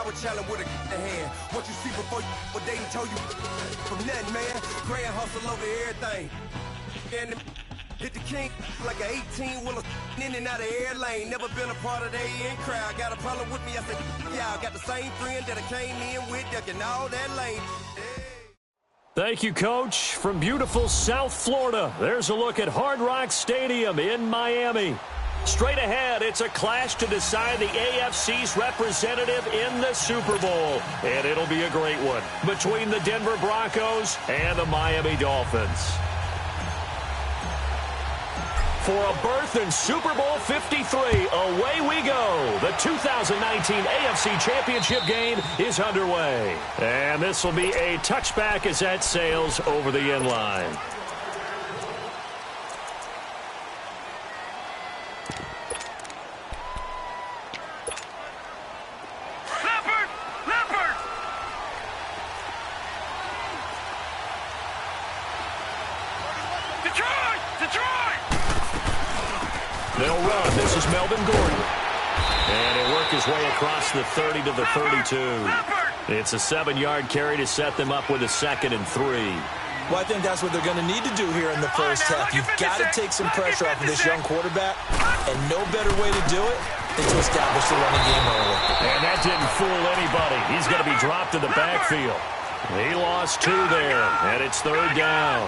would challenge with a hand. What you see before you, what they told you from nothing, man. Pray and hustle over everything. And hit the king like an 18-wheeler in and out of air lane. Never been a part of the in crowd. Got a problem with me, I said, y'all got the same friend that I came in with, ducking all that lane. Thank you, Coach. From beautiful South Florida, there's a look at Hard Rock Stadium in Miami. Straight ahead, it's a clash to decide the AFC's representative in the Super Bowl. And it'll be a great one between the Denver Broncos and the Miami Dolphins. For a berth in Super Bowl 53, away we go. The 2019 AFC Championship game is underway. And this will be a touchback as that sails over the end line. They'll run. This is Melvin Gordon. And he'll work his way across the 30 to the 32. It's a 7-yard carry to set them up with a 2nd and 3. Well, I think that's what they're going to need to do here in the first half. You've got to take some pressure off of this young quarterback, and no better way to do it than to establish the running game early. And that didn't fool anybody. He's going to be dropped in the backfield. He lost 2 there, and it's 3rd down.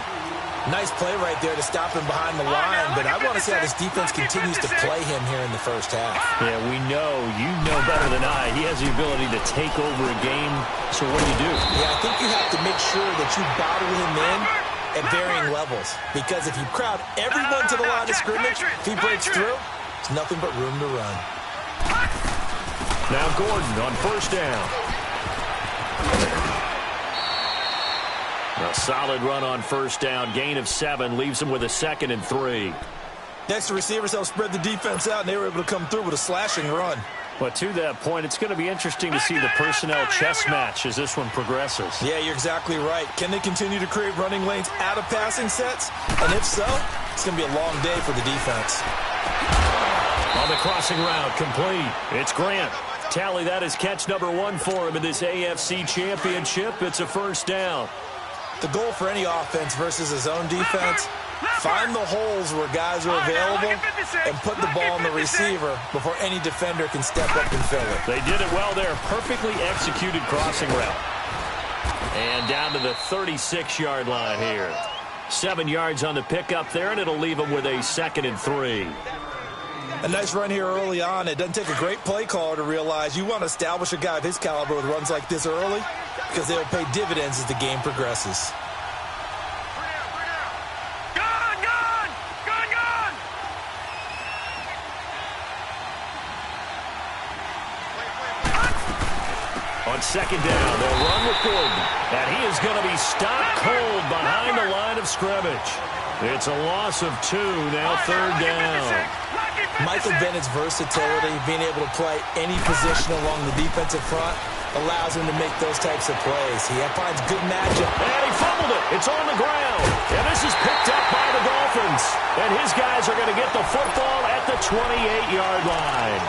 Nice play right there to stop him behind the line, but I want to see how this defense continues to play him here in the first half. Yeah, we know. You know better than I. He has the ability to take over a game. So what do? Yeah, I think you have to make sure that you bottle him in at varying levels, because if you crowd everyone to the line of scrimmage, if he breaks through, it's nothing but room to run. Now Gordon on 1st down. A solid run on 1st down. Gain of 7 leaves him with a 2nd and 3. Next, the receivers help spread the defense out, and they were able to come through with a slashing run. But to that point, it's going to be interesting to see the personnel chess match as this one progresses. Yeah, you're exactly right. Can they continue to create running lanes out of passing sets? And if so, it's going to be a long day for the defense. On the crossing route, complete. It's Grant. Tally that as catch number 1 for him in this AFC Championship. It's a 1st down. The goal for any offense versus his own defense, find the holes where guys are available and put the ball on the receiver before any defender can step up and fill it. They did it well there. Perfectly executed crossing route. And down to the 36-yard line here. 7 yards on the pickup there, and it'll leave them with a 2nd and 3. A nice run here early on. It doesn't take a great play caller to realize you want to establish a guy of his caliber with runs like this early, because they'll pay dividends as the game progresses. On 2nd down, they'll run with Gordon, and he is going to be stopped cold behind the line of scrimmage. It's a loss of 2, now 3rd down. Michael Bennett's versatility, being able to play any position along the defensive front, allows him to make those types of plays. He finds good matchup. And he fumbled it. It's on the ground. And this is picked up by the Dolphins. And his guys are going to get the football at the 28-yard line.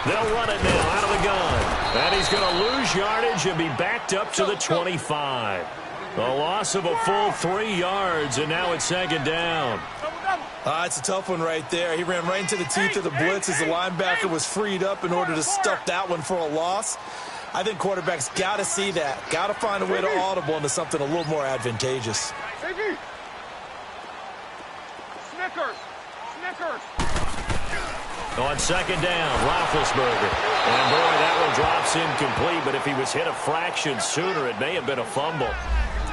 They'll run it now out of the gun. And he's going to lose yardage and be backed up to the 25. A loss of a full 3 yards, and now it's 2nd down. It's a tough one right there. He ran right into the teeth of the blitz as the linebacker was freed up in order to stuff that one for a loss. I think quarterbacks got to see that. Got to find a way to audible into something a little more advantageous. Snickers! On 2nd down, Roethlisberger. And boy, that one drops incomplete, but if he was hit a fraction sooner, it may have been a fumble.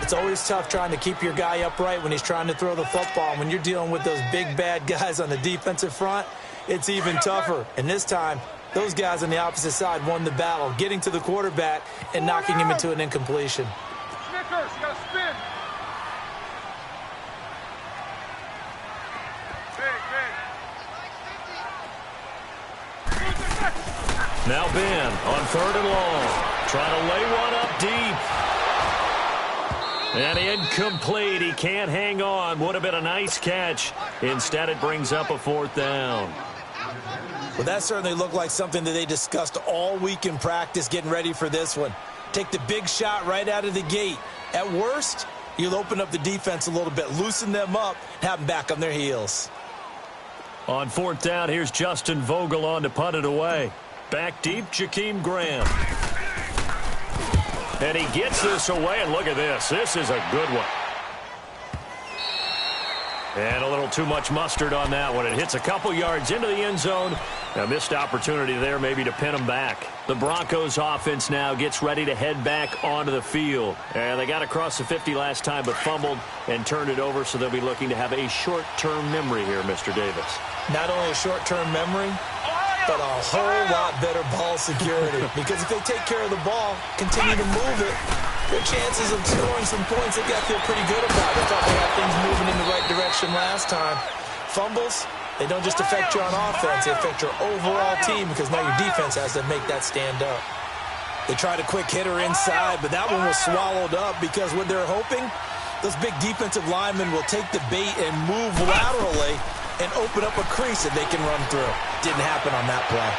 It's always tough trying to keep your guy upright when he's trying to throw the football. When you're dealing with those big, bad guys on the defensive front, it's even tougher. And this time, those guys on the opposite side won the battle, getting to the quarterback and knocking him into an incompletion. Snickers, you got to spin. Big. Now Ben on 3rd and long. Trying to lay one up deep. And incomplete. He can't hang on. Would have been a nice catch. Instead, it brings up a 4th down. Well, that certainly looked like something that they discussed all week in practice getting ready for this one. Take the big shot right out of the gate. At worst, you'll open up the defense a little bit, loosen them up, have them back on their heels. On 4th down, here's Justin Vogel on to punt it away. Back deep, Jakeem Graham. And he gets this away, and look at this. This is a good one. And a little too much mustard on that one. It hits a couple yards into the end zone. A missed opportunity there maybe to pin him back. The Broncos offense now gets ready to head back onto the field. And they got across the 50 last time but fumbled and turned it over, so they'll be looking to have a short-term memory here, Mr. Davis. Not only a short-term memory, but a whole lot better ball security. Because if they take care of the ball, continue to move it, their chances of scoring some points, they got to feel pretty good about. They thought they had things moving in the right direction last time. Fumbles, they don't just affect you on offense, they affect your overall team because now your defense has to make that stand up. They tried a quick hitter inside, but that one was swallowed up because what they're hoping, those big defensive linemen will take the bait and move laterally and open up a crease that they can run through. Didn't happen on that play.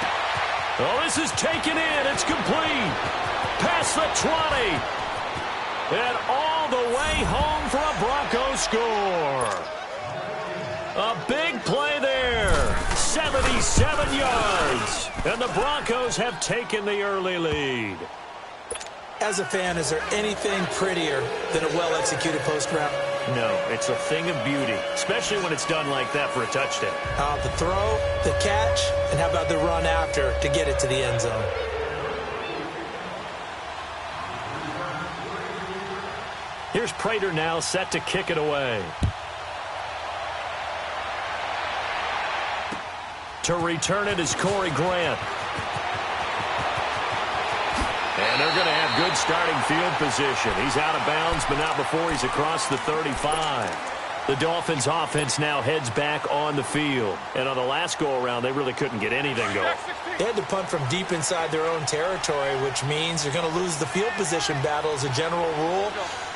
Oh, this is taken in. It's complete. Past the 20. And all the way home for a Broncos score. A big play there. 77 yards. And the Broncos have taken the early lead. As a fan, is there anything prettier than a well-executed post route? No, it's a thing of beauty, especially when it's done like that for a touchdown. The throw, the catch, and how about the run after to get it to the end zone? Here's Prater now set to kick it away. To return it is Corey Grant. And they're going to have good starting field position. He's out of bounds, but not before he's across the 35. The Dolphins' offense now heads back on the field. And on the last go-around, they really couldn't get anything going. They had to punt from deep inside their own territory, which means you're going to lose the field position battle as a general rule.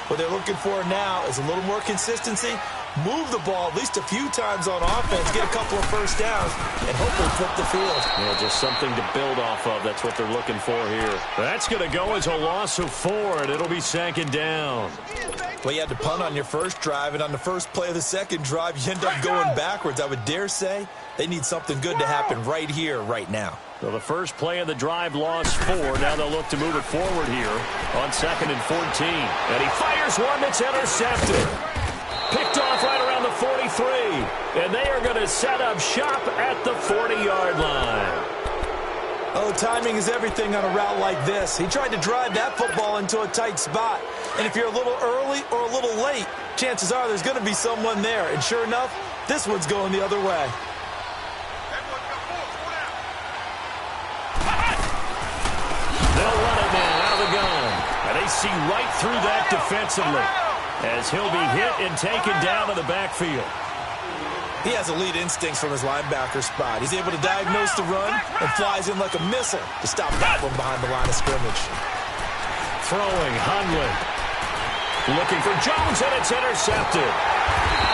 What they're looking for now is a little more consistency, move the ball at least a few times on offense, get a couple of first downs, and hopefully flip the field. Yeah, just something to build off of. That's what they're looking for here. That's going to go as a loss of 4, and it'll be 2nd down. Well, you had to punt on your first drive, and on the first play of the second drive, you end up going backwards. I would dare say they need something good to happen right here, right now. So the first play of the drive lost 4. Now they'll look to move it forward here on 2nd and 14. And he fires one that's intercepted. Picked off right around the 43. And they are going to set up shop at the 40-yard line. Oh, timing is everything on a route like this. He tried to drive that football into a tight spot. And if you're a little early or a little late, chances are there's going to be someone there. And sure enough, this one's going the other way. They'll run it now out of the gun. And they see right through that defensively as he'll be hit and taken down in the backfield. He has elite instincts from his linebacker spot. He's able to diagnose the run and flies in like a missile to stop that one behind the line of scrimmage. Throwing, Hundley. Looking for Jones, and it's intercepted.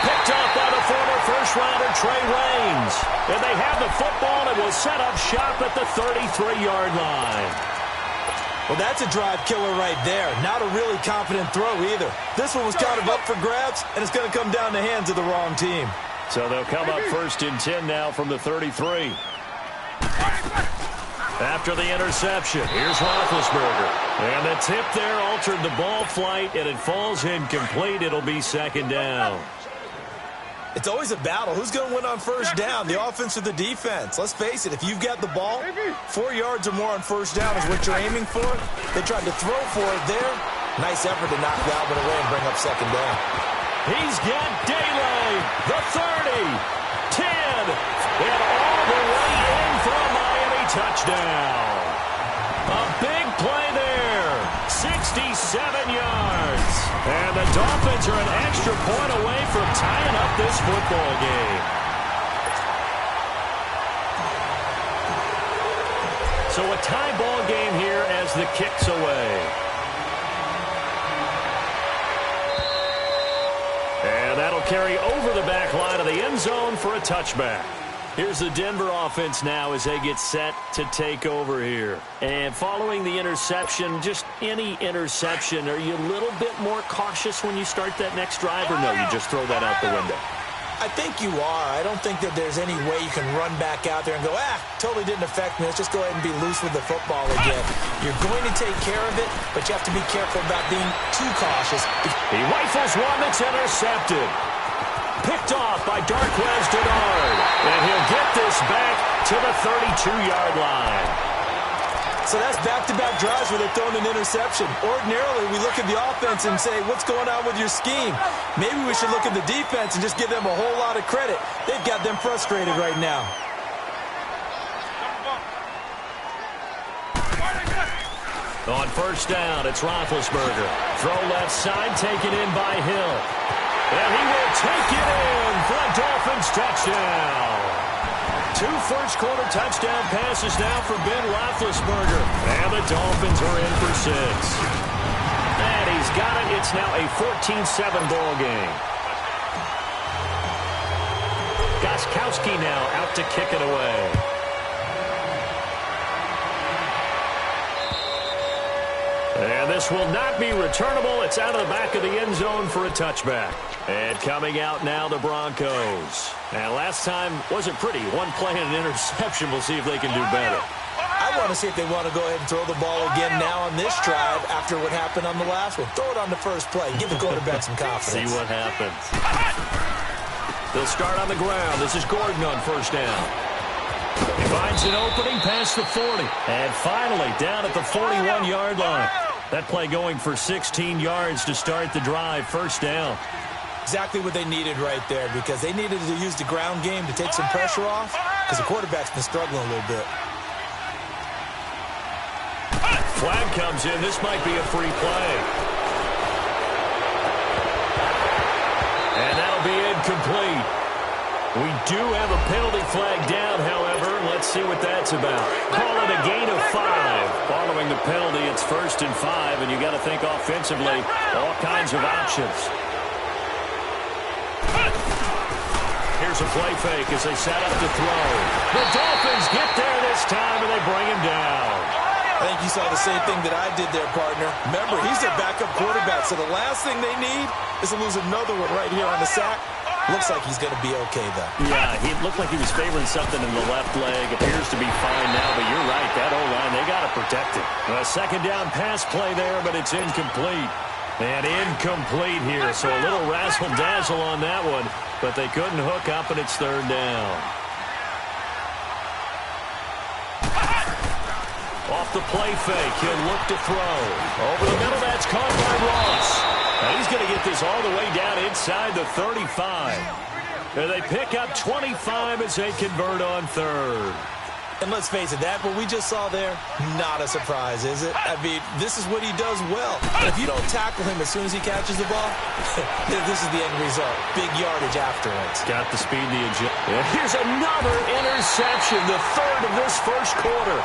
Picked off by the former first-rounder Trey Waynes. And they have the football and will set up shop at the 33-yard line. Well, that's a drive killer right there. Not a really confident throw either. This one was kind of up for grabs, and it's going to come down the hands of the wrong team. So they'll come up 1st and 10 now from the 33. After the interception, here's Roethlisberger. And the tip there altered the ball flight, and it falls incomplete. It'll be 2nd down. It's always a battle. Who's going to win on first down, the offense or the defense? Let's face it, if you've got the ball, 4 yards or more on first down is what you're aiming for. They tried to throw for it there. Nice effort to knock Galvin away and bring up 2nd down. He's got daylight. The 30, 10, and all the way in for a Miami touchdown. A big play there. 67 yards. And the Dolphins are an extra point away from tying up this football game. So a tie ball game here as the kick's away. And that'll carry over the back line of the end zone for a touchback. Here's the Denver offense now as they get set to take over here. And following the interception, just any interception, are you a little bit more cautious when you start that next drive, or no, you just throw that out the window? I think you are. I don't think that there's any way you can run back out there and go, totally didn't affect me. Let's just go ahead and be loose with the football again. You're going to take care of it, but you have to be careful about being too cautious. He rifles one that's intercepted. Picked off by Darquez Denard. And he'll get this back to the 32-yard line. So that's back-to-back drives where they're throwing an interception. Ordinarily, we look at the offense and say, what's going on with your scheme? Maybe we should look at the defense and just give them a whole lot of credit. They've got them frustrated right now. On first down, it's Roethlisberger. Throw left side, taken in by Hill. And he will take it in for a Dolphins touchdown. 2 first-quarter touchdown passes now for Ben Roethlisberger. And the Dolphins are in for 6. And he's got it. It's now a 14-7 ball game. Gostkowski now out to kick it away. And this will not be returnable. It's out of the back of the end zone for a touchback. And coming out now, the Broncos. And last time wasn't pretty. One play and an interception. We'll see if they can do better. I want to see if they want to go ahead and throw the ball again now on this drive after what happened on the last one. Throw it on the first play. Give the quarterback some confidence. See what happens. They'll start on the ground. This is Gordon on first down. He finds an opening past the 40. And finally down at the 41-yard line. That play going for 16 yards to start the drive. First down. Exactly what they needed right there, because they needed to use the ground game to take some pressure off, because the quarterback's been struggling a little bit. Flag comes in. This might be a free play. And that'll be incomplete. We do have a penalty flag down, however. Let's see what that's about. Call it a gain of 5. Following the penalty, it's 1st and 5, and you got to think offensively, all kinds of options. Here's a play fake as they set up to throw. The Dolphins get there this time, and they bring him down. I think you saw the same thing that I did there, partner. Remember, he's their backup quarterback, so the last thing they need is to lose another one right here on the sack. Looks like he's going to be okay, though. Yeah, he looked like he was favoring something in the left leg. Appears to be fine now, but you're right. That O-line, they got to protect it. A second down pass play there, but it's incomplete. And incomplete here, so a little razzle-dazzle on that one, but they couldn't hook up, and it's 3rd down. Off the play fake, he'll look to throw. Over the middle, that's caught by Ross. Now he's going to get this all the way down inside the 35. And they pick up 25 as they convert on 3rd. And let's face it, that what we just saw there, not a surprise, is it? I mean, this is what he does well. And if you don't tackle him as soon as he catches the ball, this is the end result. Big yardage afterwards. Got the speed, the agility. And here's another interception, the 3rd of this first quarter.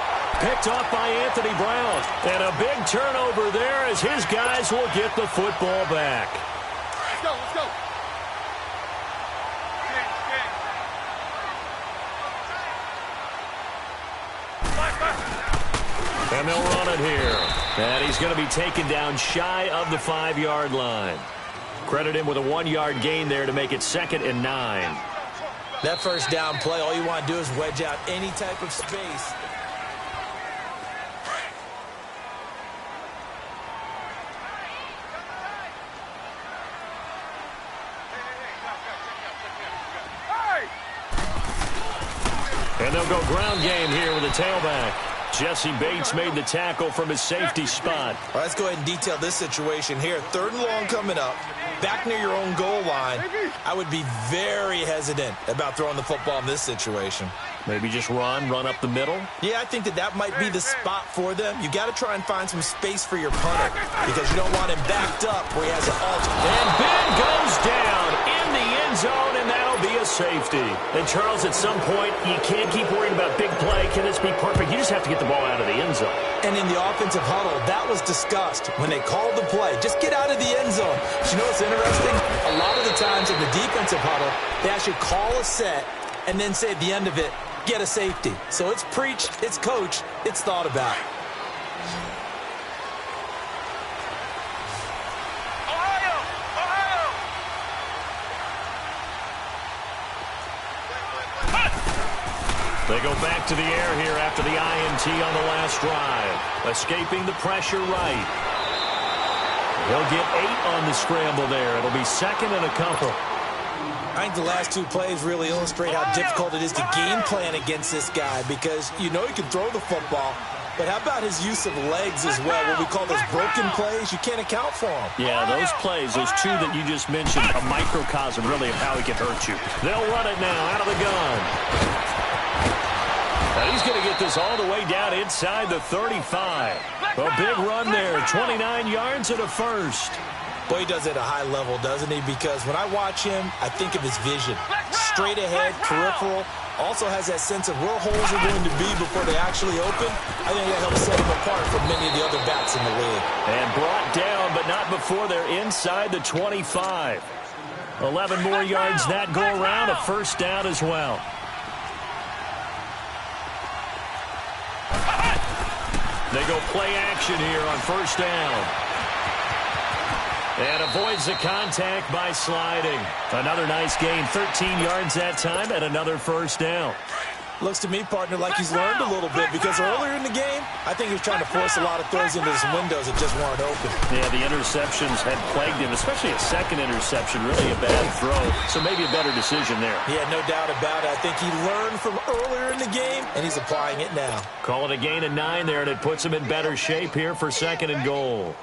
Picked off by Anthony Brown. And a big turnover there as his guys will get the football back. Let's go, let's go. And they'll run it here. And he's going to be taken down shy of the 5-yard line. Credit him with a 1-yard gain there to make it 2nd and 9. That first down play, all you want to do is wedge out any type of space. And they'll go ground game here with a tailback. Jesse Bates made the tackle from his safety spot. All right, let's go ahead and detail this situation here. 3rd and long coming up. Back near your own goal line. I would be very hesitant about throwing the football in this situation. Maybe just run up the middle? Yeah, I think that might be the spot for them. You got to try and find some space for your punter because you don't want him backed up where he has an alt. And Ben goes down in the end zone, and that'll be a safety. And, Charles, at some point, you can't keep worrying about big play. can this be perfect? You just have to get the ball out of the end zone. And in the offensive huddle, that was discussed when they called the play. Just get out of the end zone. But you know what's interesting? A lot of the times in the defensive huddle, they actually call a set and then say at the end of it, get a safety. So it's preached, it's coached, it's thought about. They go back to the air here after the INT on the last drive. Escaping the pressure right. He'll get 8 on the scramble there. It'll be second and a couple. I think the last 2 plays really illustrate how difficult it is to game plan against this guy because you know he can throw the football, but how about his use of legs as well? What we call those broken plays, you can't account for them. Yeah, those plays, those 2 that you just mentioned, a microcosm really of how he can hurt you. They'll run it now out of the gun. Now he's going to get this all the way down inside the 35. A big run there, 29 yards and a first. Boy, he does it at a high level, doesn't he? Because when I watch him, I think of his vision. Straight ahead, peripheral. Also has that sense of where holes are going to be before they actually open. I think that helps set him apart from many of the other backs in the league. And brought down, but not before they're inside the 25. 11 more yards that go around, a first down as well. They go play action here on first down. And avoids the contact by sliding. Another nice gain, 13 yards that time, and another first down. Looks to me, partner, like he's learned a little bit because earlier in the game, I think he was trying to force a lot of throws into some windows that just weren't open. Yeah, the interceptions had plagued him, especially a second interception, really a bad throw. So maybe a better decision there. Yeah, no doubt about it. I think he learned from earlier in the game, and he's applying it now. Call it a gain of 9 there, and it puts him in better shape here for second and goal.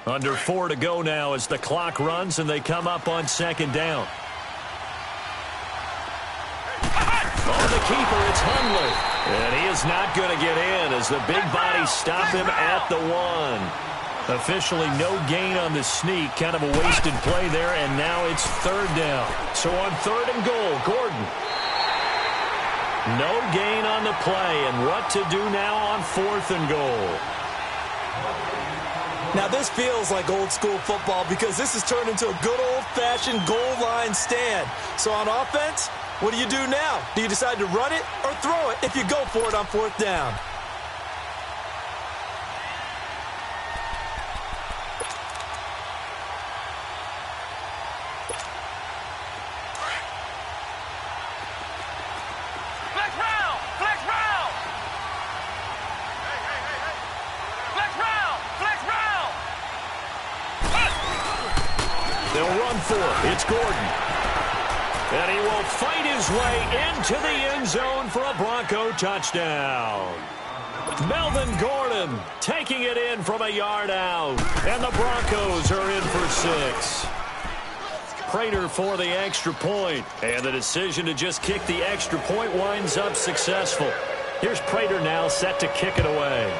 Under 4 to go now as the clock runs and they come up on second down. On the keeper, it's Hundley. And he is not going to get in as the big bodies stop him at the 1. Officially no gain on the sneak. Kind of a wasted play there, and now it's third down. So on third and goal, Gordon. No gain on the play, and what to do now on fourth and goal. Now, this feels like old-school football because this has turned into a good old-fashioned goal line stand. So on offense, what do you do now? Do you decide to run it or throw it if you go for it on fourth down? It's Gordon. And he will fight his way into the end zone for a Bronco touchdown. Melvin Gordon taking it in from a yard out. And the Broncos are in for 6. Prater for the extra point. And the decision to just kick the extra point winds up successful. Here's Prater now set to kick it away.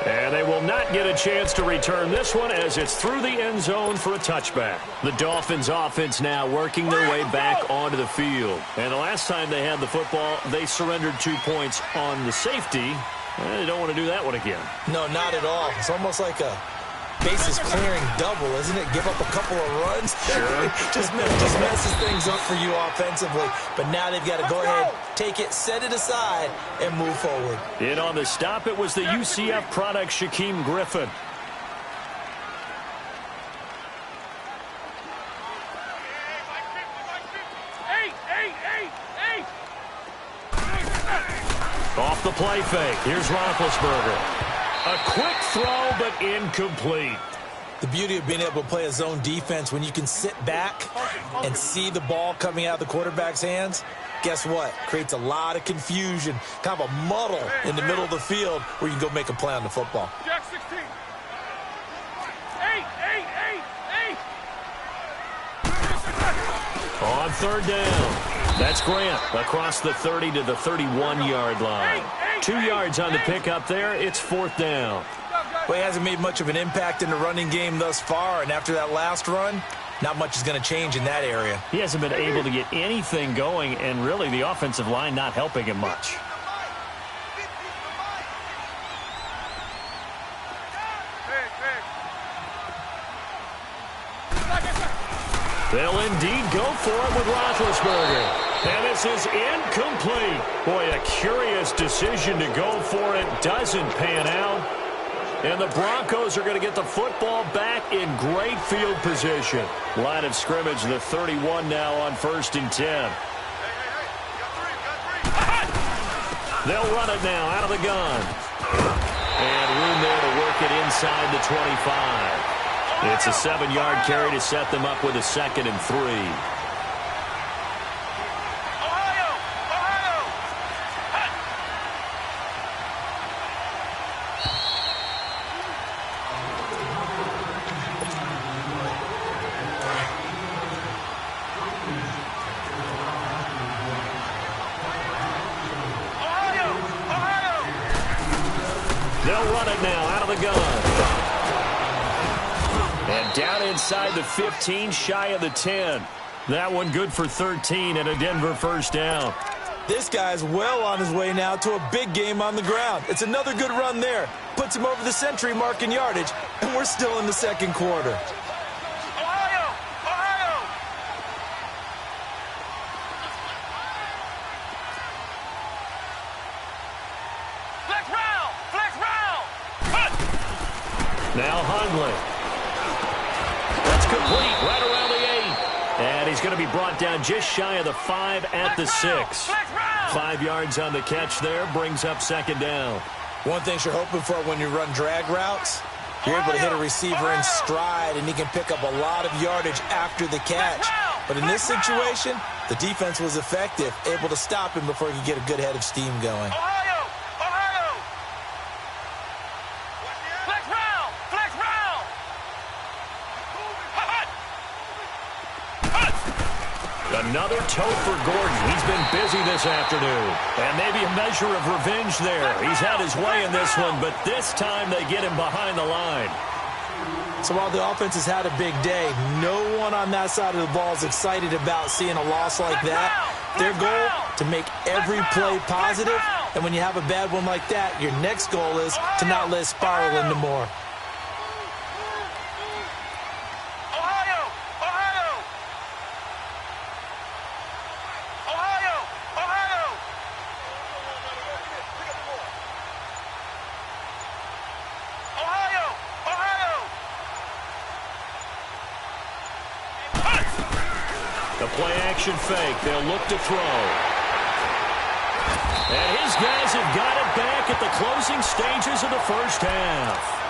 And they will not get a chance to return this one as it's through the end zone for a touchback. The Dolphins offense now working their way back onto the field. And the last time they had the football, they surrendered 2 points on the safety. They don't want to do that one again. No, not at all. It's almost like a bases clearing double, isn't it? Give up a couple of runs. Sure. just messes things up for you offensively. But now they've got to go ahead, take it, set it aside, and move forward. In on the stop, it was the UCF product, Shaquem Griffin. Off the play fake. Here's Roethlisberger. A quick throw, but incomplete. The beauty of being able to play a zone defense when you can sit back and see the ball coming out of the quarterback's hands, guess what? Creates a lot of confusion, kind of a muddle in the middle of the field where you can go make a play on the football. Jack 16. 8. On third down, that's Grant across the 30 to the 31-yard line. 2 yards on the pickup there. It's fourth down. Well, he hasn't made much of an impact in the running game thus far, and after that last run, not much is going to change in that area. He hasn't been able to get anything going, and really the offensive line not helping him much. They'll indeed go for it with Roethlisberger. And this is incomplete. Boy, a curious decision to go for it. Doesn't pan out. And the Broncos are going to get the football back in great field position. Line of scrimmage, the 31 now on 1st and 10. They'll run it now out of the gun. And room there to work it inside the 25. It's a 7-yard carry to set them up with a 2nd and 3. They'll run it now out of the gun. And down inside the 15, shy of the 10. That one good for 13 and a Denver first down. This guy's well on his way now to a big game on the ground. It's another good run there. Puts him over the century mark in yardage, and we're still in the second quarter. Now Hundley. That's complete right around the 8. And he's going to be brought down just shy of the 5 at the 6. 5 yards on the catch there, brings up 2nd down. One thing you're hoping for when you run drag routes, you're able to hit a receiver in stride, and he can pick up a lot of yardage after the catch. But in this situation, the defense was effective, able to stop him before he could get a good head of steam going. Another toe for Gordon. He's been busy this afternoon. And maybe a measure of revenge there. He's had his way in this one, but this time they get him behind the line. So while the offense has had a big day, no one on that side of the ball is excited about seeing a loss like that. Their goal, to make every play positive. And when you have a bad one like that, your next goal is to not let it spiral into more. Play-action fake. They'll look to throw. And his guys have got it back at the closing stages of the first half.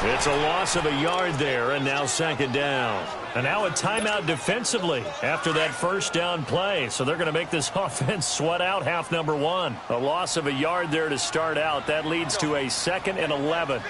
It's a loss of a yard there, and now 2nd down. And now a timeout defensively after that first down play. So they're going to make this offense sweat out half number 1. A loss of a yard there to start out. That leads to a 2nd and 11.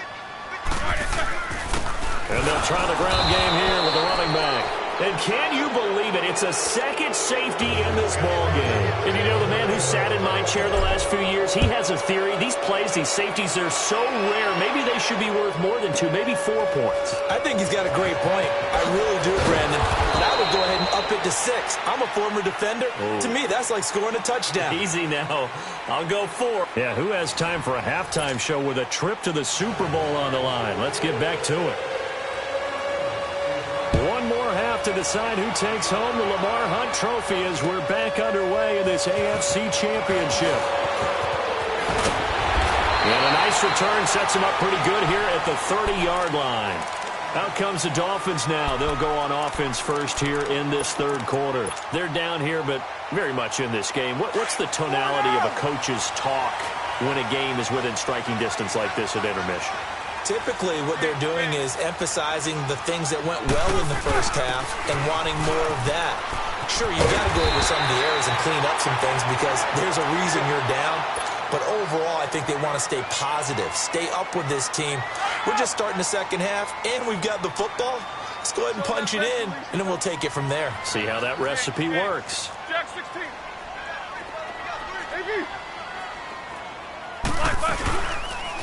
And they'll try the ground game here with the running back. And can you believe it? It's a second safety in this ball game. And you know, the man who sat in my chair the last few years, he has a theory. These plays, these safeties, they're so rare. Maybe they should be worth more than 2, maybe 4 points. I think he's got a great point. I really do, Brandon. But I would go ahead and up it to 6. I'm a former defender. Ooh. To me, that's like scoring a touchdown. Easy now. I'll go 4. Yeah, who has time for a halftime show with a trip to the Super Bowl on the line? Let's get back to it. One more half to decide who takes home the Lamar Hunt Trophy as we're back underway in this AFC Championship. And a nice return sets him up pretty good here at the 30-yard line. Out comes the Dolphins now. They'll go on offense first here in this third quarter. They're down here, but very much in this game. What's the tonality of a coach's talk when a game is within striking distance like this at intermission? Typically, what they're doing is emphasizing the things that went well in the first half and wanting more of that. Sure, you got to go over some of the errors and clean up some things because there's a reason you're down. But overall, I think they want to stay positive, stay up with this team. We're just starting the second half, and we've got the football. Let's go ahead and punch it in, and then we'll take it from there. See how that recipe works. Jack 16.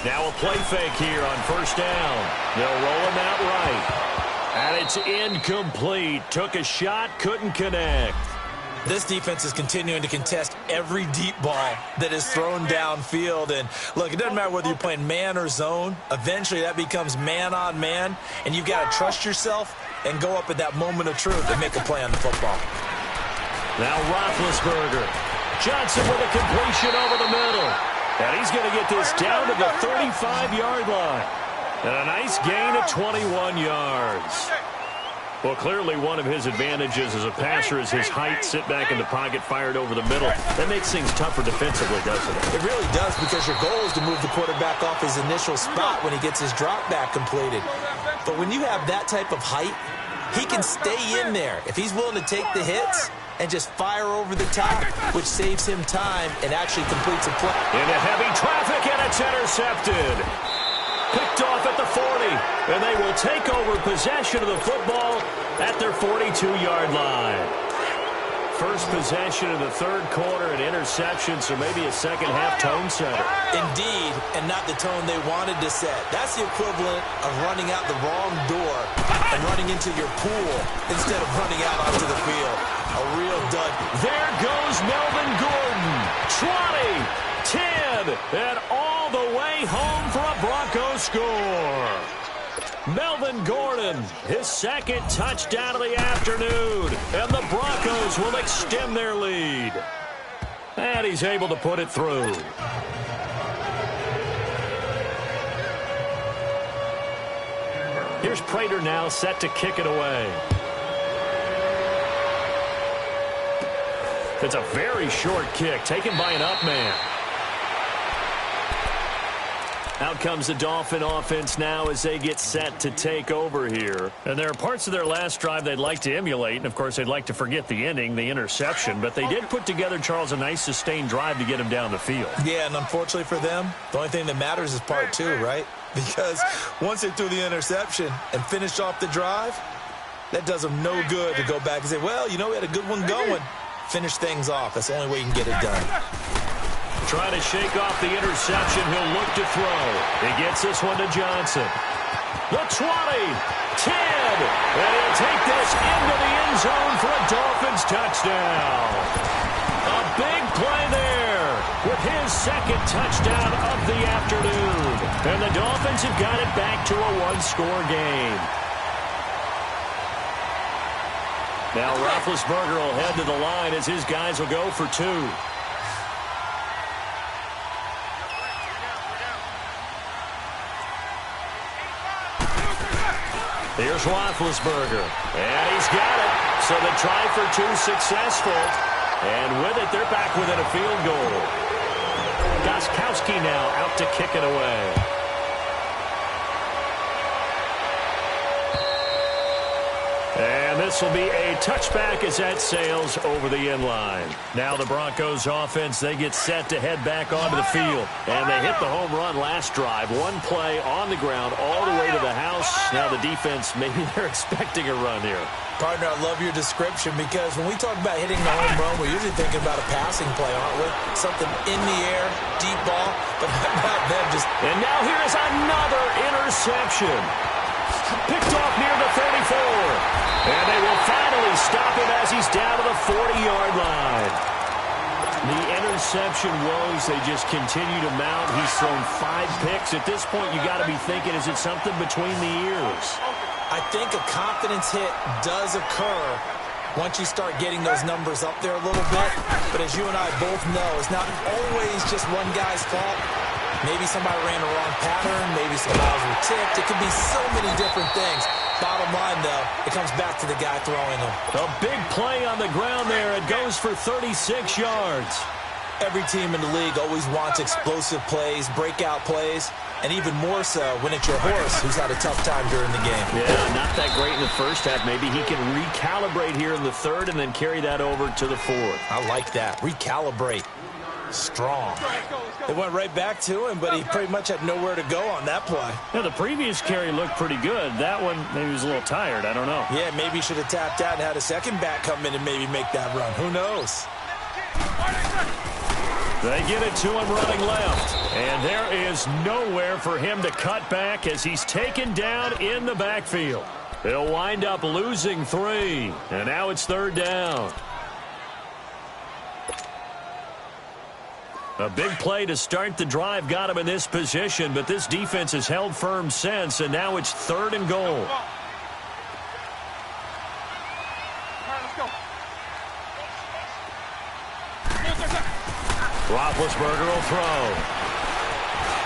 Now a play fake here on first down. They'll roll him out right. And it's incomplete. Took a shot, couldn't connect. This defense is continuing to contest every deep ball that is thrown downfield. And, look, it doesn't matter whether you're playing man or zone. Eventually that becomes man on man, and you've got to trust yourself and go up at that moment of truth and make a play on the football. Now Roethlisberger. Johnson with a completion over the middle. And he's going to get this down to the 35-yard line. And a nice gain of 21 yards. Well, clearly one of his advantages as a passer is his height. Sit back in the pocket, fired over the middle. That makes things tougher defensively, doesn't it? It really does, because your goal is to move the quarterback off his initial spot when he gets his drop back completed. But when you have that type of height, he can stay in there if he's willing to take the hits and just fire over the top, which saves him time and actually completes a play. Into heavy traffic, and it's intercepted. Picked off at the 40, and they will take over possession of the football at their 42-yard line. First possession of the third quarter, an interception, so maybe a second-half tone setter. Indeed, and not the tone they wanted to set. That's the equivalent of running out the wrong door and running into your pool instead of running out onto the field. A real dud. There goes Melvin Gordon. 20, 10, and all the way home for a Broncos score. Melvin Gordon, his second touchdown of the afternoon, and the Broncos will extend their lead. And he's able to put it through. Here's Prater now set to kick it away. It's a very short kick taken by an up man. Out comes the Dolphin offense now as they get set to take over here. And there are parts of their last drive they'd like to emulate. And, of course, they'd like to forget the ending, the interception. But they did put together, Charles, a nice sustained drive to get him down the field. Yeah, and unfortunately for them, the only thing that matters is part two, right? Because once they threw the interception and finished off the drive, that does them no good to go back and say, well, you know, we had a good one going. Finish things off. That's the only way you can get it done. Trying to shake off the interception. He'll look to throw. He gets this one to Johnson. The 20, 10, and he'll take this into the end zone for a Dolphins touchdown. A big play there with his second touchdown of the afternoon. And the Dolphins have got it back to a one-score game. Now Roethlisberger will head to the line as his guys will go for two. Here's Roethlisberger, and he's got it. So the try for two successful, and with it, they're back within a field goal. Gostkowski now out to kick it away. And this will be a touchback as that sails over the end line. Now the Broncos offense, they get set to head back onto the field. And they hit the home run last drive. One play on the ground all the way to the house. Now the defense, maybe they're expecting a run here. Partner, I love your description because when we talk about hitting the home run, we're usually thinking about a passing play, aren't we? Something in the air, deep ball, but how about them just... And now here is another interception. Picked off near the 34. And they will finally stop him as he's down to the 40-yard line. The interception woes, they just continue to mount. He's thrown 5 picks. At this point, you got to be thinking, is it something between the ears? I think a confidence hit does occur once you start getting those numbers up there a little bit. But as you and I both know, it's not always just one guy's fault. Maybe somebody ran the wrong pattern. Maybe some balls were tipped. It could be so many different things. Bottom line, though, it comes back to the guy throwing them. A big play on the ground there. It goes for 36 yards. Every team in the league always wants explosive plays, breakout plays, and even more so when it's your horse who's had a tough time during the game. Yeah, not that great in the first half. Maybe he can recalibrate here in the third and then carry that over to the fourth. I like that. Recalibrate. Strong. It went right back to him, but he pretty much had nowhere to go on that play. Yeah, the previous carry looked pretty good. That one, maybe he was a little tired. I don't know. Yeah, maybe he should have tapped out and had a second back come in and maybe make that run. Who knows? They get it to him running left. And there is nowhere for him to cut back as he's taken down in the backfield. He'll wind up losing 3. And now it's third down. A big play to start the drive got him in this position, but this defense has held firm since, and now it's third and goal. All right, let's go. Roethlisberger will throw.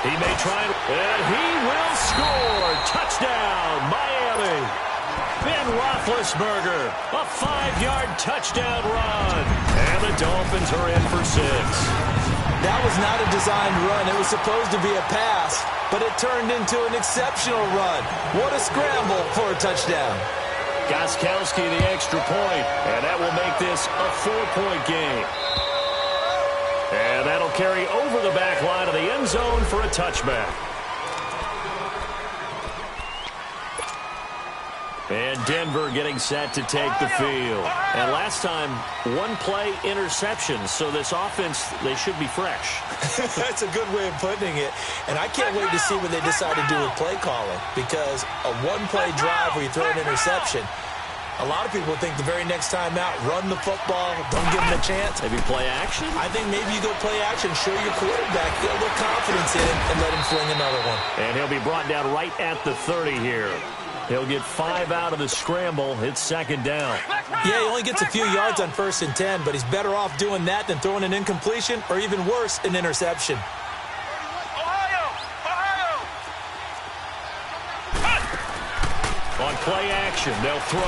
He may try, and he will score. Touchdown, Miami. Ben Roethlisberger, a 5-yard touchdown run. And the Dolphins are in for 6. That was not a designed run. It was supposed to be a pass, but it turned into an exceptional run. What a scramble for a touchdown. Gostkowski the extra point, and that will make this a 4-point game. And that'll carry over the back line of the end zone for a touchback. And Denver getting set to take the field. And last time, 1-play interception. So this offense, they should be fresh. That's a good way of putting it. And I can't wait to see what they decide to do with play calling. Because a 1-play drive where you throw an interception, a lot of people think the very next time out, run the football, don't give them a chance. Maybe play action? I think maybe you go play action, show your quarterback, get a little confidence in him, and let him fling another one. And he'll be brought down right at the 30 here. He'll get 5 out of the scramble. It's second down. Yeah, he only gets a few yards on 1st and 10, but he's better off doing that than throwing an incompletion or even worse, an interception. On play action, they'll throw.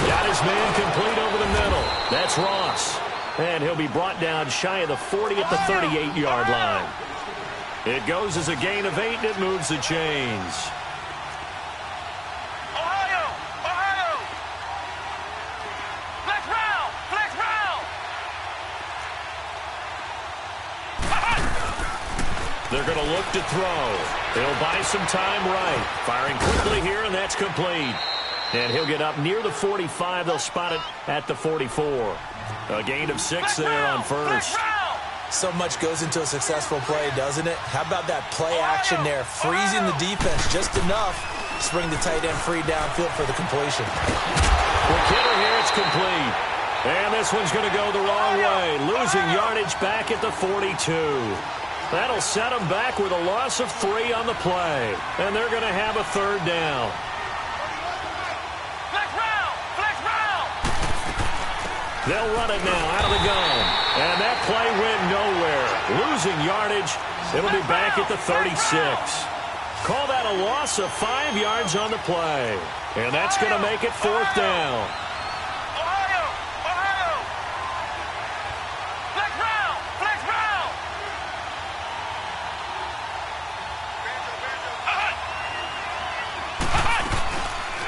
Got his man complete over the middle. That's Ross. And he'll be brought down shy of the 40 at the 38-yard line. It goes as a gain of 8, and it moves the chains. They're going to look to throw. He'll buy some time right. Firing quickly here, and that's complete. And he'll get up near the 45. They'll spot it at the 44. A gain of 6 there on first. So much goes into a successful play, doesn't it? How about that play action there? Freezing the defense just enough to bring the tight end free downfield for the completion. Quick hitter here, it's complete. And this one's going to go the wrong way. Losing yardage back at the 42. That'll set them back with a loss of 3 on the play. And they're going to have a third down. They'll run it now out of the gun. And that play went nowhere. Losing yardage. It'll be back at the 36. Call that a loss of 5 yards on the play. And that's going to make it 4th down.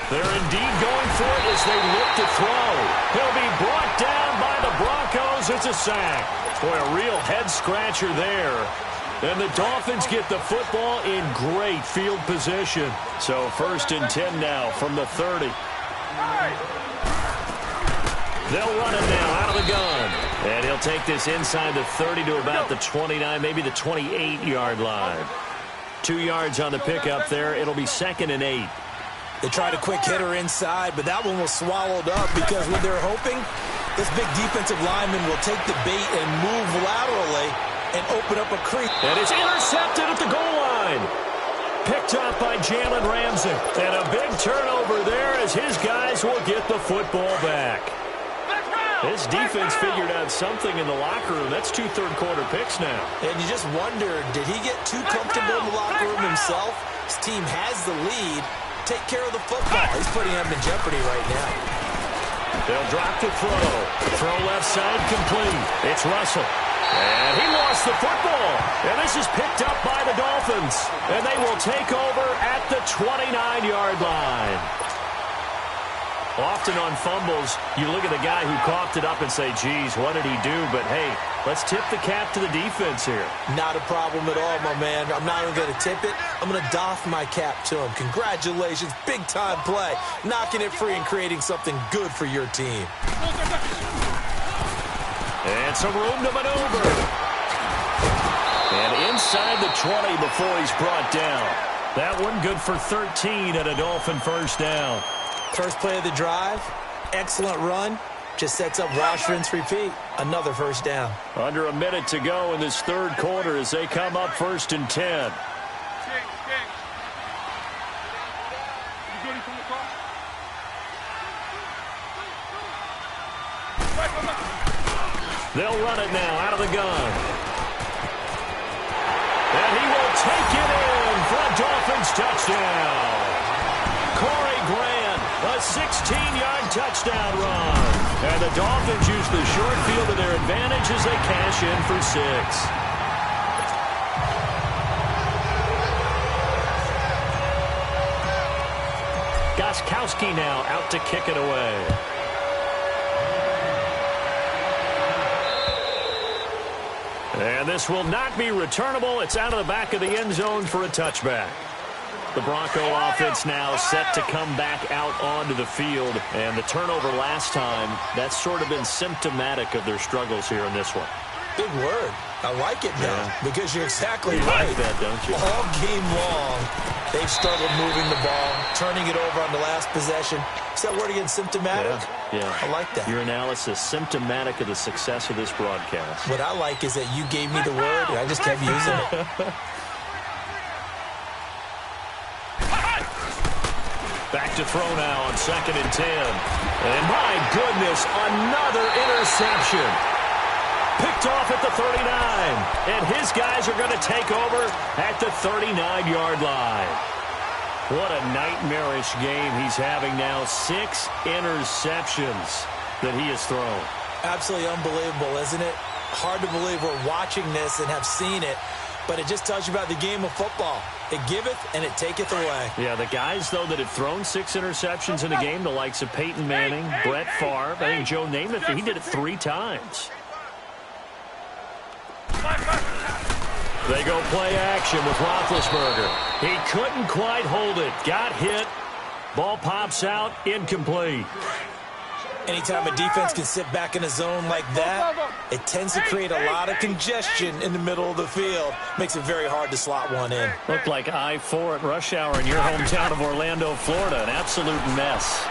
They're indeed going for it as they look to throw. He'll be brought down by the Broncos. It's a sack. Boy, a real head-scratcher there. And the Dolphins get the football in great field position. So 1st and 10 now from the 30. They'll run it now out of the gun. And he'll take this inside the 30 to about the 29, maybe the 28-yard line. 2 yards on the pickup there. It'll be 2nd and 8. They tried a quick hitter inside, but that one was swallowed up because what they're hoping, this big defensive lineman will take the bait and move laterally and open up a creek. And it's intercepted at the goal line. Picked up by Jalen Ramsey. And a big turnover there as his guys will get the football back. This defense figured out something in the locker room. That's 2 third-quarter picks now. And you just wonder, did he get too comfortable in the locker room himself? His team has the lead. Take care of the football. He's putting him in jeopardy right now. They'll drop to throw. Throw left side complete. It's Russell. And he lost the football. And this is picked up by the Dolphins. And they will take over at the 29-yard line. Often on fumbles, you look at the guy who coughed it up and say, geez, what did he do? But, hey, let's tip the cap to the defense here. Not a problem at all, my man. I'm not even going to tip it. I'm going to doff my cap to him. Congratulations. Big-time play. Knocking it free and creating something good for your team. And some room to maneuver. And inside the 20 before he's brought down. That one good for 13 at a Dolphin first down. First play of the drive, excellent run, just sets up wash, rinse, repeat. Another first down. Under a minute to go in this third quarter as they come up 1st and 10. They'll run it now out of the gun. And he will take it in for a Dolphins touchdown. Corey Grant, a 16-yard touchdown run. And the Dolphins use the short field to their advantage as they cash in for 6. Gostkowski now out to kick it away. And this will not be returnable. It's out of the back of the end zone for a touchback. The Bronco offense now set to come back out onto the field. And the turnover last time, that's sort of been symptomatic of their struggles here in this one. Big word. I like it now because you're exactly you right. Like that, don't you? All game long, they've struggled moving the ball, turning it over on the last possession. Is that word again, symptomatic? Yeah. I like that. Your analysis, symptomatic of the success of this broadcast. What I like is that you gave me the word, and I just kept using it. Back to throw now on 2nd and 10. And my goodness, another interception. Picked off at the 39. And his guys are going to take over at the 39-yard line. What a nightmarish game he's having now. 6 interceptions that he has thrown. Absolutely unbelievable, isn't it? Hard to believe we're watching this and have seen it. But it just tells you about the game of football. It giveth and it taketh away. Yeah, the guys, though, that have thrown 6 interceptions in a game, the likes of Peyton Manning, Brett Favre, I think Joe Namath, he did it 3 times. They go play action with Roethlisberger. He couldn't quite hold it. Got hit. Ball pops out. Incomplete. Anytime a defense can sit back in a zone like that, it tends to create a lot of congestion in the middle of the field. Makes it very hard to slot one in. Looked like I-4 at rush hour in your hometown of Orlando, Florida. An absolute mess.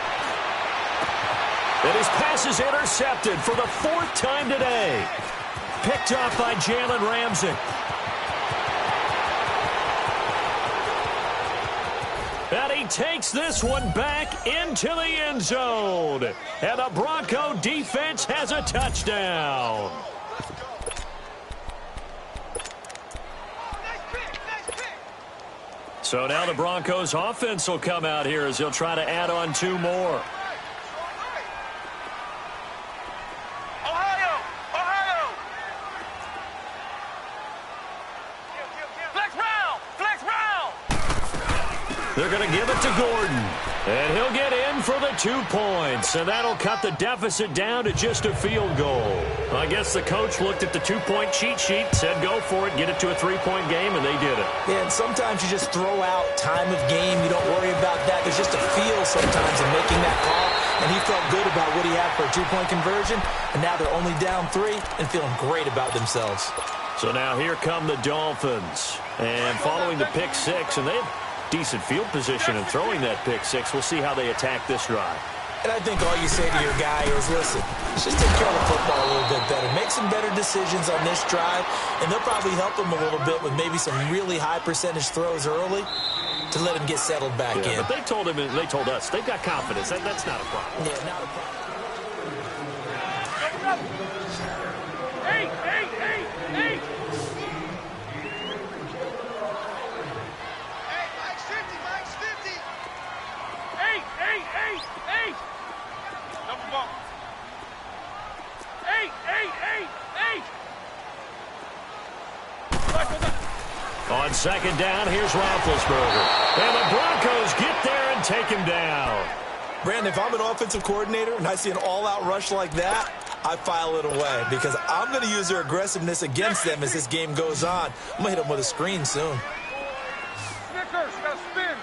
And his pass is intercepted for the 4th time today. Picked off by Jalen Ramsey. And he takes this one back into the end zone. And the Bronco defense has a touchdown. So now the Broncos offense will come out here as he'll try to add on 2 more. They're going to give it to Gordon. And he'll get in for the 2 points. And that'll cut the deficit down to just a field goal. I guess the coach looked at the 2-point cheat sheet, said go for it, get it to a 3-point game, and they did it. Yeah, and sometimes you just throw out time of game. You don't worry about that. There's just a feel sometimes in making that call. And he felt good about what he had for a 2-point conversion. And now they're only down 3 and feeling great about themselves. So now here come the Dolphins. And following the pick 6, and they have decent field position and throwing that pick 6. We'll see how they attack this drive. And I think all you say to your guy is, listen, let's just take care of the football a little bit better. Make some better decisions on this drive, and they'll probably help him a little bit with maybe some really high percentage throws early to let him get settled back in. But they told him, they told us, they've got confidence. That's not a problem. Yeah, not a problem. Hey! Double bump. Hey! On second down, here's Roethlisberger. And the Broncos get there and take him down. Brandon, if I'm an offensive coordinator and I see an all-out rush like that, I file it away because I'm going to use their aggressiveness against them as this game goes on. I'm going to hit them with a screen soon. Snickers, you gotta spin.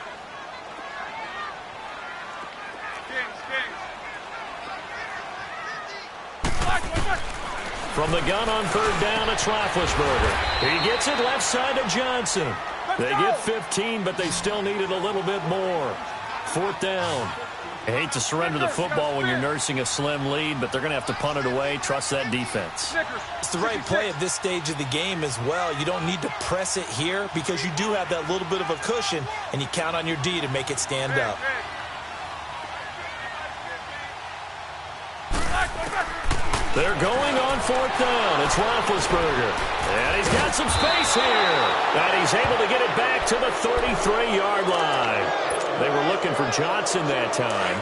From the gun on third down, it's Roethlisberger. He gets it left side to Johnson. They get 15, but they still needed a little bit more. Fourth down. I hate to surrender the football when you're nursing a slim lead, but they're going to have to punt it away. Trust that defense. It's the right play at this stage of the game as well. You don't need to press it here because you do have that little bit of a cushion, and you count on your D to make it stand up. They're going on fourth down. It's Roethlisberger. And he's got some space here. And he's able to get it back to the 33-yard line. They were looking for Johnson that time.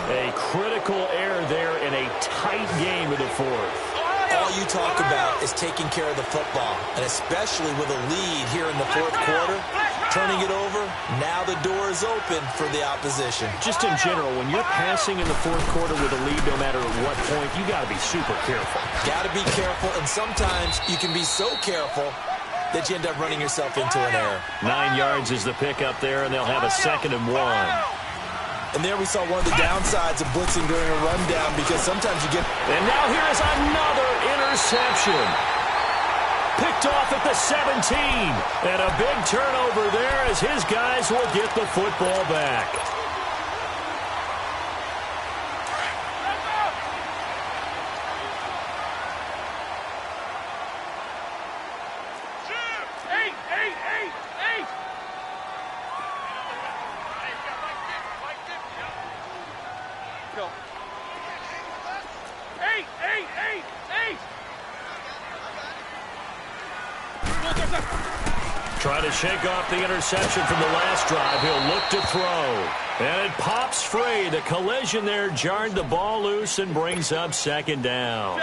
A critical error there in a tight game of the fourth. All you talk about is taking care of the football, and especially with a lead here in the fourth quarter, turning it over, now the door is open for the opposition. Just in general, when you're passing in the fourth quarter with a lead, no matter at what point, you got to be super careful. Got to be careful, and sometimes you can be so careful that you end up running yourself into an error. 9 yards is the pickup there, and they'll have a 2nd and 1. And there we saw one of the downsides of blitzing during a rundown because sometimes you get... And now here is another interception. Picked off at the 17. And a big turnover there as his guys will get the football back. Try to shake off the interception from the last drive. He'll look to throw. And it pops free. The collision there jarred the ball loose and brings up 2nd down.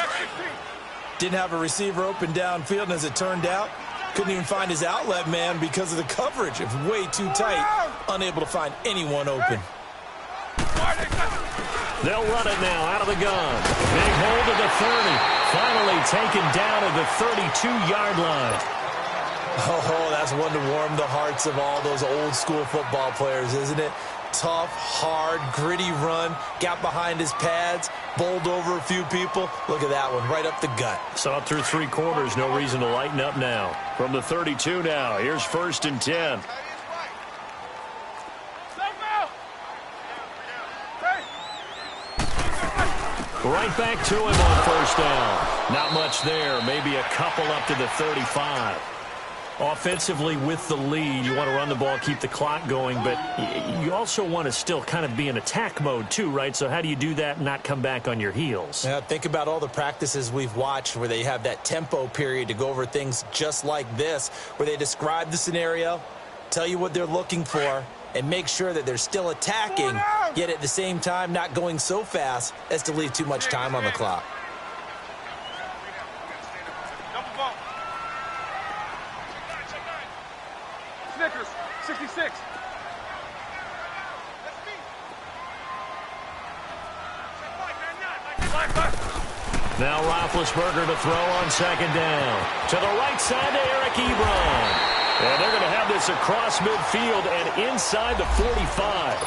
Didn't have a receiver open downfield, and as it turned out, couldn't even find his outlet man because of the coverage. It was way too tight. Unable to find anyone open. They'll run it now out of the gun. Big hold of the 30. Finally taken down at the 32-yard line. Oh, that's one to warm the hearts of all those old-school football players, isn't it? Tough, hard, gritty run. Got behind his pads, bowled over a few people. Look at that one, right up the gut. Saw it through 3 quarters. No reason to lighten up now. From the 32 now, here's 1st and 10. Right back to him on 1st down. Not much there. Maybe a couple up to the 35. Offensively with the lead, you want to run the ball, keep the clock going, but you also want to still kind of be in attack mode too, right? So how do you do that and not come back on your heels? Yeah, think about all the practices we've watched where they have that tempo period to go over things just like this, where they describe the scenario, tell you what they're looking for, and make sure that they're still attacking, yet at the same time not going so fast as to leave too much time on the clock. Snickers, 66. Now Roethlisberger to throw on 2nd down. To the right side to Eric Ebron. And they're going to have this across midfield and inside the 45.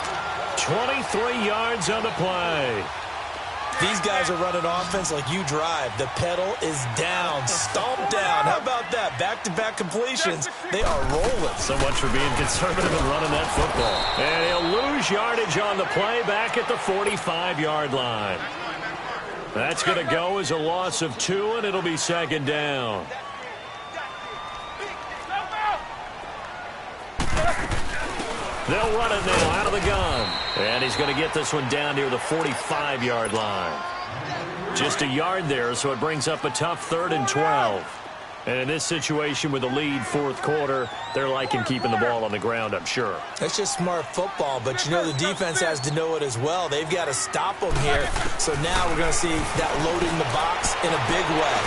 23 yards on the play. These guys are running offense like you drive. The pedal is down, stomped down. How about that? Back-to-back completions. They are rolling. So much for being conservative and running that football. And he'll lose yardage on the play back at the 45-yard line. That's going to go as a loss of 2, and it'll be 2nd down. They'll run it now out of the gun. And he's going to get this one down near the 45-yard line. Just a yard there, so it brings up a tough 3rd and 12. And in this situation with the lead 4th quarter, they're liking keeping the ball on the ground, I'm sure. That's just smart football, but you know the defense has to know it as well. They've got to stop them here. So now we're going to see that loading the box in a big way.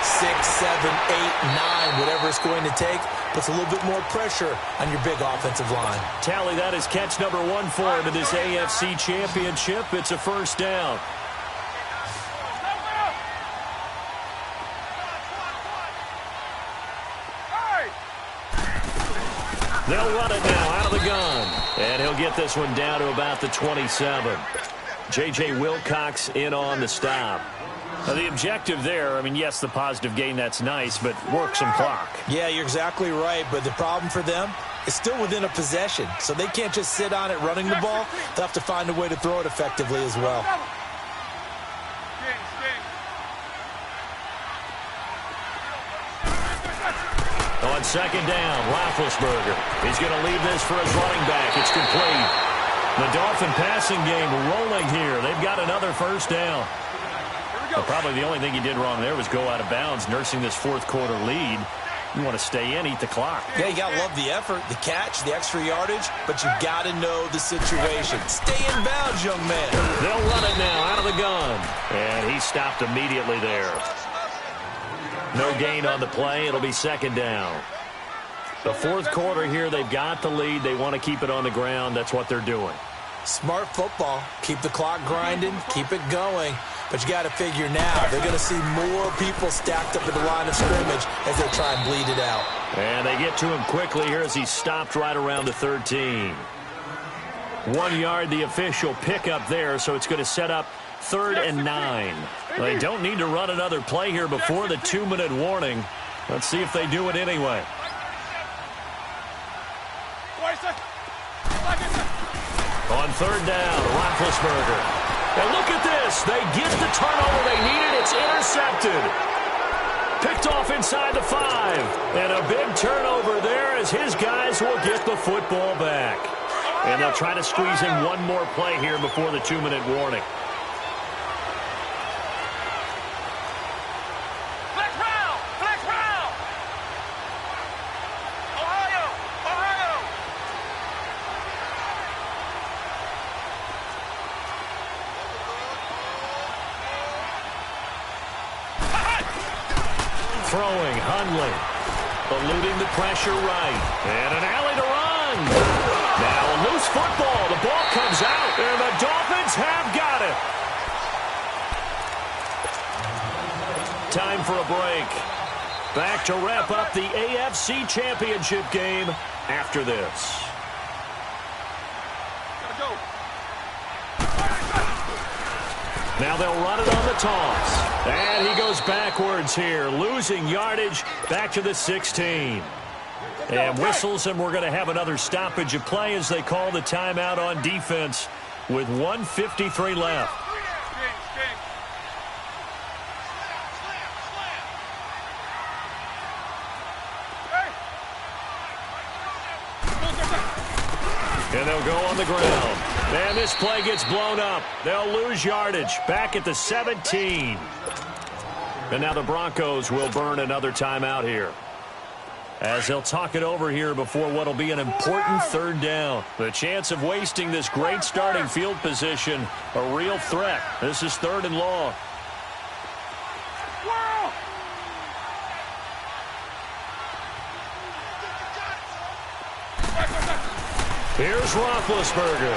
6, 7, 8, 9, whatever it's going to take, puts a little bit more pressure on your big offensive line. Tally, that is catch number 1 for him in this AFC Championship. It's a first down. They'll run it now out of the gun. And he'll get this one down to about the 27. J.J. Wilcox in on the stop. Now, the objective there, I mean, yes, the positive gain, that's nice, but work some clock. Yeah, you're exactly right, but the problem for them is still within a possession, so they can't just sit on it running the ball. They'll have to find a way to throw it effectively as well. On second down, Roethlisberger. He's going to leave this for his running back. It's complete. The Dolphin passing game rolling here. They've got another first down. But probably the only thing he did wrong there was go out of bounds, nursing this fourth quarter lead. You want to stay in, eat the clock. Yeah, you got to love the effort, the catch, the extra yardage, but you got to know the situation. Stay in bounds, young man. They'll run it now out of the gun. And he stopped immediately there. No gain on the play. It'll be second down. The fourth quarter here, they've got the lead. They want to keep it on the ground. That's what they're doing. Smart football. Keep the clock grinding. Keep it going. But you got to figure now, they're going to see more people stacked up at the line of scrimmage as they try and bleed it out. And they get to him quickly here as he stopped right around the 13. 1 yard, the official pickup there, so it's going to set up 3rd and 9. They don't need to run another play here before the 2-minute warning. Let's see if they do it anyway. On 3rd down, Roethlisberger. And look at this. They get the turnover they needed. It's intercepted. Picked off inside the 5. And a big turnover there as his guys will get the football back. And they'll try to squeeze in one more play here before the 2-minute warning. Throwing, Hundley, eluding the pressure right, and an alley to run. Now a loose football, the ball comes out, and the Dolphins have got it. Time for a break. Back to wrap up the AFC Championship game after this. Now they'll run it on the toss. And he goes backwards here, losing yardage back to the 16. And whistles, and we're going to have another stoppage of play as they call the timeout on defense with 1:53 left. And they'll go on the ground. And this play gets blown up. They'll lose yardage back at the 17. And now the Broncos will burn another timeout here, as they'll talk it over here before what will be an important 3rd down. The chance of wasting this great starting field position, a real threat. This is 3rd and long. Here's Roethlisberger.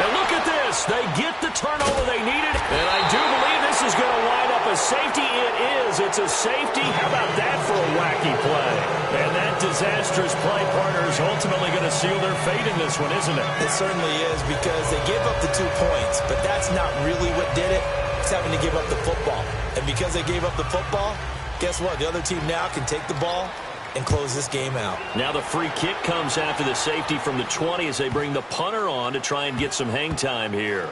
And look at this. They get the turnover they needed. And I do believe this is going to wind up a safety. It is. It's a safety. How about that for a wacky play? And that disastrous play, partner, is ultimately going to seal their fate in this one, isn't it? It certainly is, because they gave up the 2 points. But that's not really what did it. It's having to give up the football. And because they gave up the football, guess what? The other team now can take the ball and close this game out. Now the free kick comes after the safety from the 20 as they bring the punter on to try and get some hang time here.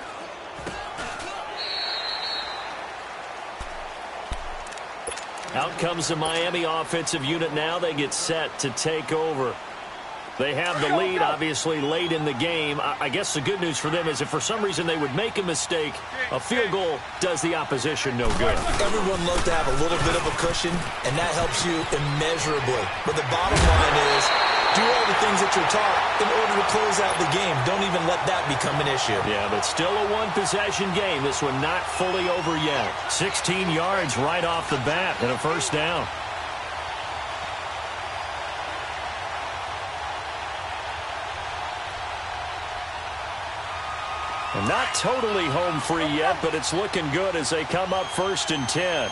Out comes the Miami offensive unit now. They get set to take over. They have the lead, obviously, late in the game. I guess the good news for them is if for some reason they would make a mistake, a field goal does the opposition no good. Everyone loves to have a little bit of a cushion, and that helps you immeasurably. But the bottom line is, Do all the things that you're taught in order to close out the game. Don't even let that become an issue. Yeah, but still a one-possession game. This one not fully over yet. 16 yards right off the bat and a first down. And not totally home free yet, but it's looking good as they come up 1st and 10.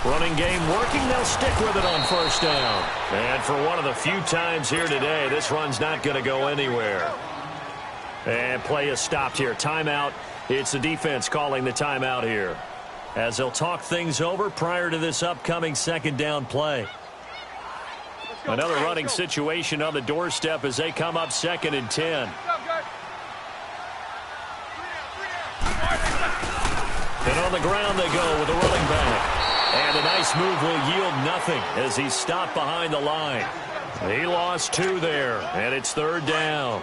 Running game working. They'll stick with it on 1st down. And for one of the few times here today, this run's not going to go anywhere. And play is stopped here. Timeout. It's the defense calling the timeout here, as they'll talk things over prior to this upcoming 2nd down play. Another running situation on the doorstep as they come up 2nd and 10. And on the ground they go with the running back. And a nice move will yield nothing as he's stopped behind the line. He lost 2 there, and it's 3rd down.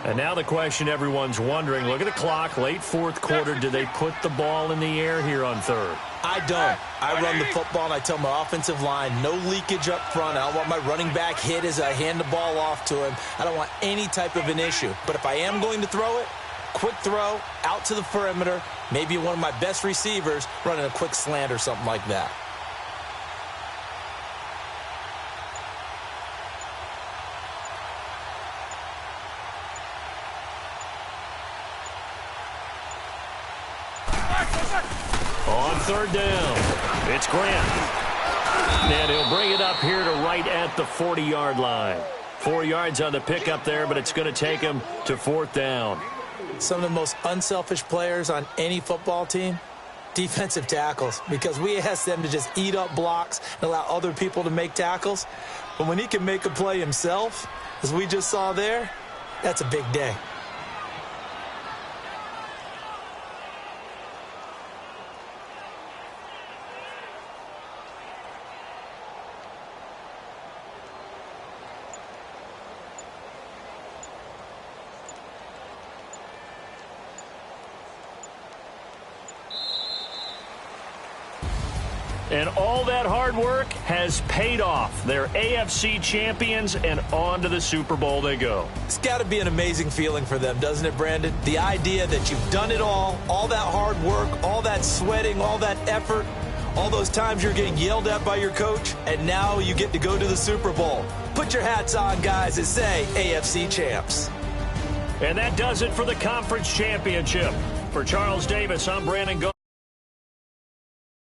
And now the question everyone's wondering, look at the clock, late 4th quarter, do they put the ball in the air here on 3rd? I don't. I run the football, and I tell my offensive line, no leakage up front. I don't want my running back hit as I hand the ball off to him. I don't want any type of an issue. But if I am going to throw it, quick throw, out to the perimeter, maybe one of my best receivers running a quick slant or something like that. On 3rd down, it's Grant. And he'll bring it up here to right at the 40-yard line. 4 yards on the pickup there, but it's going to take him to 4th down. Some of the most unselfish players on any football team, defensive tackles, because we ask them to just eat up blocks and allow other people to make tackles. But when he can make a play himself, as we just saw there, that's a big day. And all that hard work has paid off. They're AFC champions, and on to the Super Bowl they go. It's got to be an amazing feeling for them, doesn't it, Brandon? The idea that you've done it all that hard work, all that sweating, all that effort, all those times you're getting yelled at by your coach, and now you get to go to the Super Bowl. Put your hats on, guys, and say AFC champs. And that does it for the conference championship. For Charles Davis, I'm Brandon Go.